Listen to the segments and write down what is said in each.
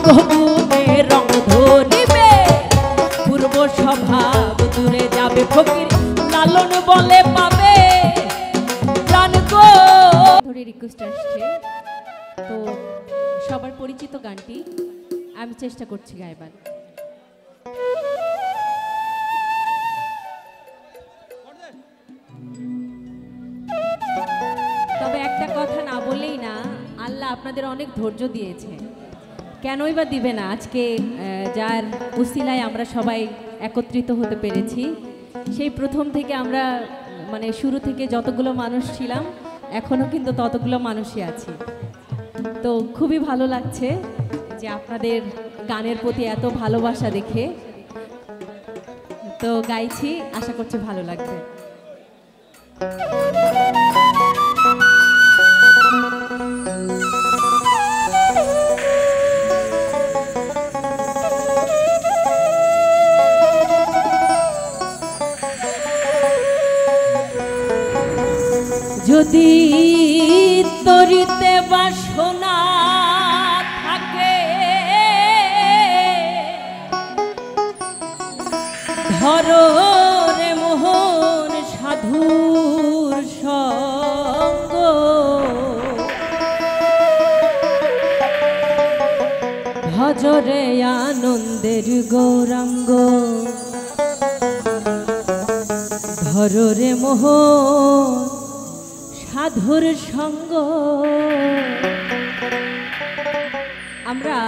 গগুনে রং ধরিবে পূর্ব স্বভাব দূরে যাবে ফকির লালন বলে পাবে প্রাণ গো। ধরে রিকোয়েস্ট আসছে তো সবার পরিচিত গানটি আমি চেষ্টা করছি গাইবার। তবে একটা কথা না বললেই না, আল্লাহ আপনাদের অনেক ধৈর্য দিয়েছে, কেনই বা দিবে না। আজকে যার উসিলায় আমরা সবাই একত্রিত হতে পেরেছি, সেই প্রথম থেকে আমরা মানে শুরু থেকে যতগুলো মানুষ ছিলাম এখনও কিন্তু ততগুলো মানুষই আছি। তো খুবই ভালো লাগছে যে আপনাদের গানের প্রতি এত ভালোবাসা দেখে। তো গাইছি, আশা করছি ভালো লাগবে। যদি তরিতে বাসনা থাকে ধরো রে মোহন সাধুর সঙ্গ, ভজরে আনন্দের গৌরাঙ্গ, ধরো রে মোহন সাধুর সঙ্গ। আমরা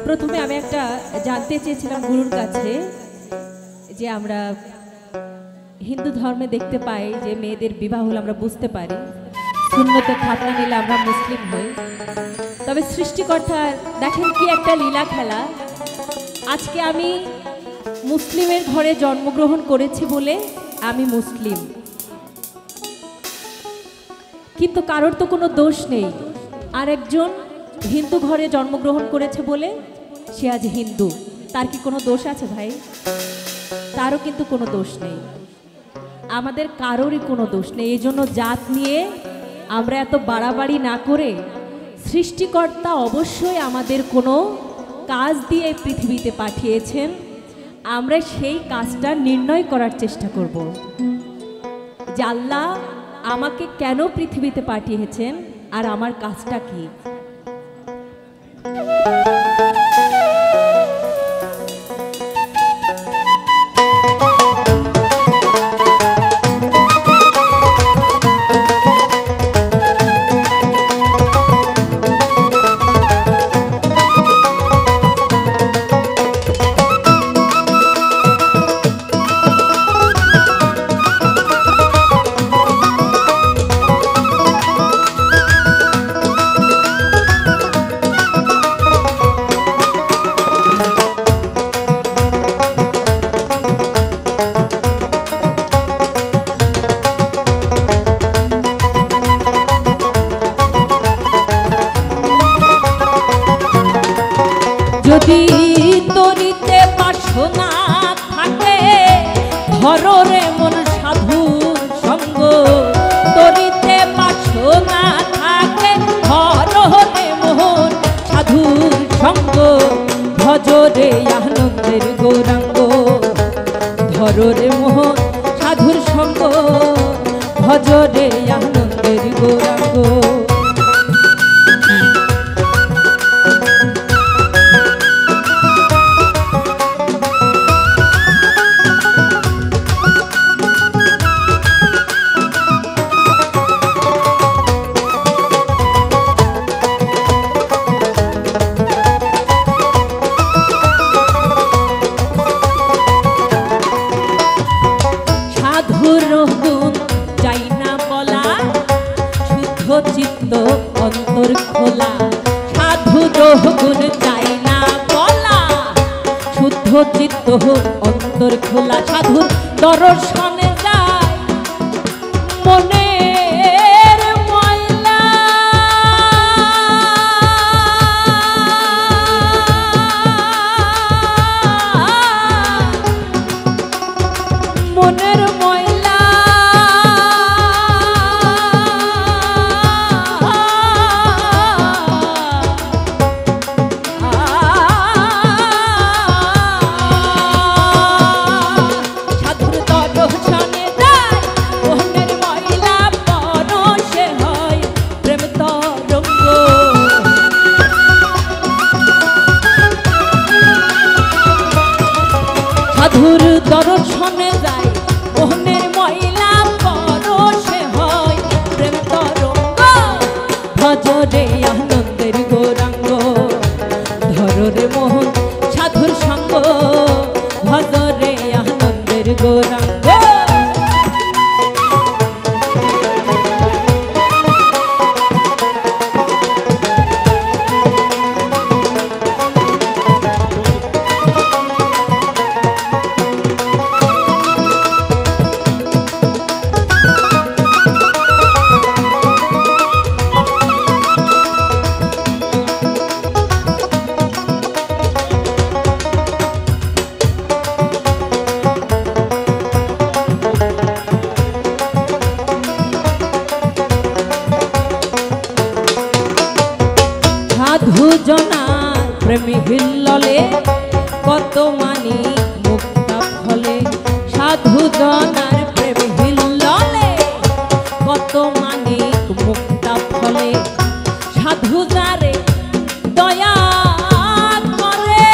প্রথমে আমি একটা জানতে চেয়েছিলাম গুরুর কাছে যে আমরা হিন্দু ধর্মে দেখতে পাই যে মেয়েদের বিবাহ হলে আমরা বুঝতে পারি, সুন্নতে খাতনা নিলে আমরা মুসলিম হই। তবে সৃষ্টিকর্তার দেখেন কি একটা লীলা খেলা, আজকে আমি মুসলিমের ঘরে জন্মগ্রহণ করেছি বলে আমি মুসলিম, কিন্তু কারোর তো কোনো দোষ নেই। আর একজন হিন্দু ঘরে জন্মগ্রহণ করেছে বলে সে আজ হিন্দু, তার কি কোনো দোষ আছে ভাই? তারও কিন্তু কোনো দোষ নেই, আমাদের কারোরই কোনো দোষ নেই। এই জন্য জাত নিয়ে আমরা এত বাড়াবাড়ি না করে, সৃষ্টিকর্তা অবশ্যই আমাদের কোনো কাজ দিয়ে পৃথিবীতে পাঠিয়েছেন, আমরা সেই কাজটা নির্ণয় করার চেষ্টা করব যে আল্লাহ আমাকে কেন পৃথিবীতে পাঠিয়েছেন আর আমার কাজটা কি। যদি তরিতে বাসনা থাকে ধরো রে মন সাধুর সঙ্গ, তরিতে বাসনা থাকে ধরো রে মোহন সাধুর সঙ্গ, ভজরে আনন্দের গৌরাঙ্গ, ধরো রে মোহন সাধুর সঙ্গ, ভজরে আনন্দের গৌরাঙ্গ। চিত্ত অন্তর খোলা সাধুর গুণ চাই না বলা, শুদ্ধ চিত্ত অন্তর খোলা সাধুর দর্শনে যায় মনের ময়লা, মনের ময়লা মনে যায় মোহনের ময়লা পরশে হয় প্রেম তরঙ্গ ভজরে আনন্দের গৌরাঙ্গ ধরো রে মোহন সাধুর সঙ্গ ভজরে আনন্দের গৌরাঙ্গ সাধুজনার প্রেমী হিল্ললে কত মানি মুক্তা ফলে সাধুজনার প্রেমী হিল্ললে কত মানি মুক্তা ফলে সাধুজারে দয়া করে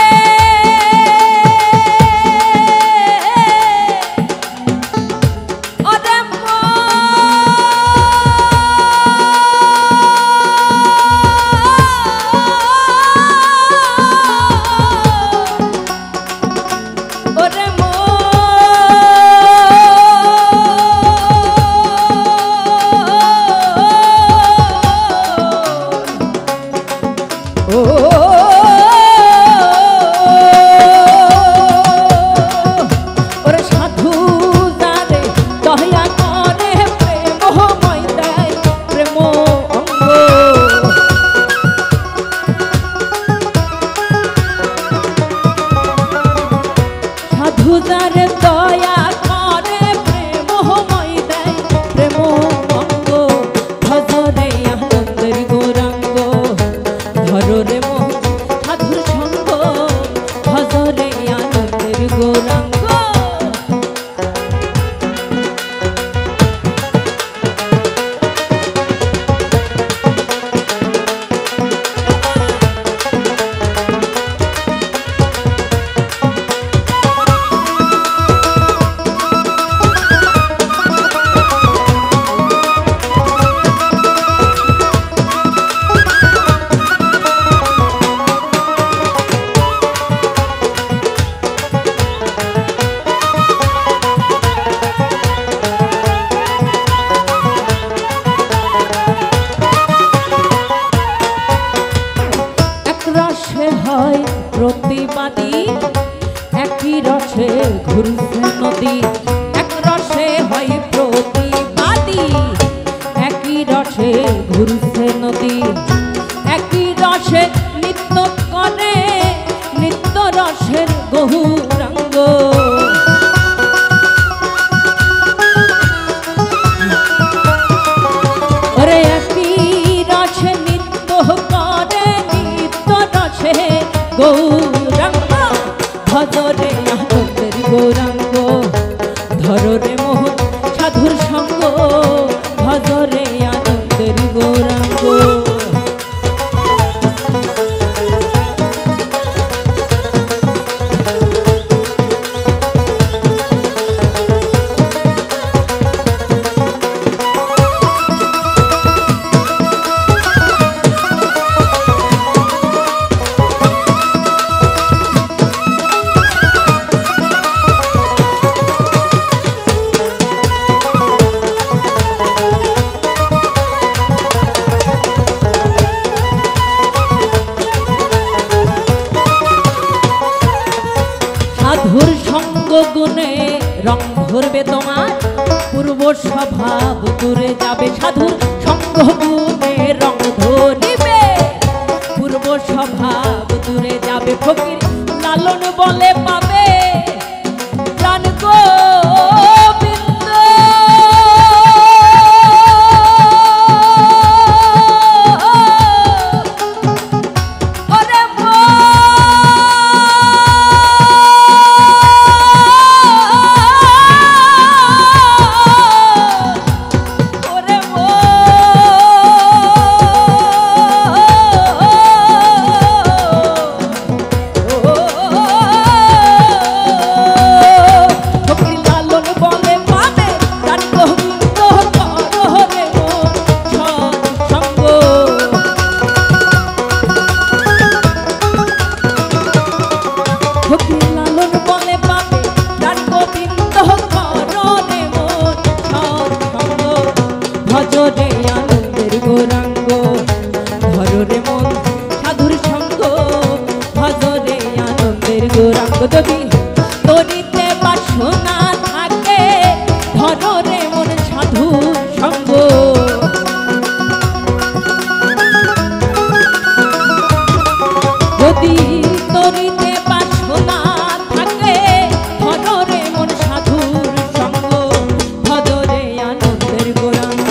ওরে সাধুজারে দয়া করে প্রেমময় দেয় প্রেম অঙ্গ ভজরে আনন্দের গৌরাঙ্গ ধরো রে মোহন সাধুর সঙ্গ ভজরে আনন্দের গৌরাঙ্গ হয় প্রতিবাদী একই রসে ঘুরছে নদী এক রসে হয় প্রতিবাদী একই রসে ঘুরছে নদী একই রসে নৃত্য করে নিত্য রসের গৌরাঙ্গ ওরে একই রসে নৃত্য করে নিত্য রসে গৌরাঙ্গ ভজরে আনন্দের গৌরাঙ্গ ধরো রে মোহন সাধুর সঙ্গ ভজরে আনন্দের গৌরাঙ্গ সাধুর সঙ্গ গুণে রং ধরবে তোমার পূর্ব স্বভাব দূরে যাবে সাধুর সঙ্গ গুণে রং ধরিবে পূর্ব স্বভাব দূরে যাবে ফকির লালন বলে পাবে প্রাণ গোবিন্দ গৌরাঙ্গ যদি তরিতে বাসনা থাকে ধরো রে মন সাধু সঙ্গ যদি তরিতে বাসনা থাকে ধরো রে মন সাধুর সঙ্গ ধরো রে আনন্দের গৌরাঙ্গ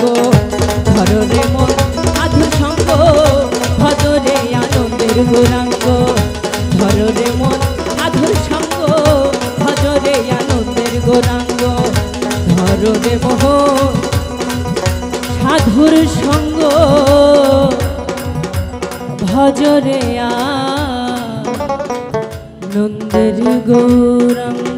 ধরো রে মন সাধুর সঙ্গ ধরো রে আনন্দের গৌরাঙ্গ ধরো রে মন সাধুর সঙ্গ ধরো রে আনন্দের গৌরাঙ্গ ধরো রে মোহ সাধুর সঙ্গ ভজরে আনন্দের গৌরাঙ্গ।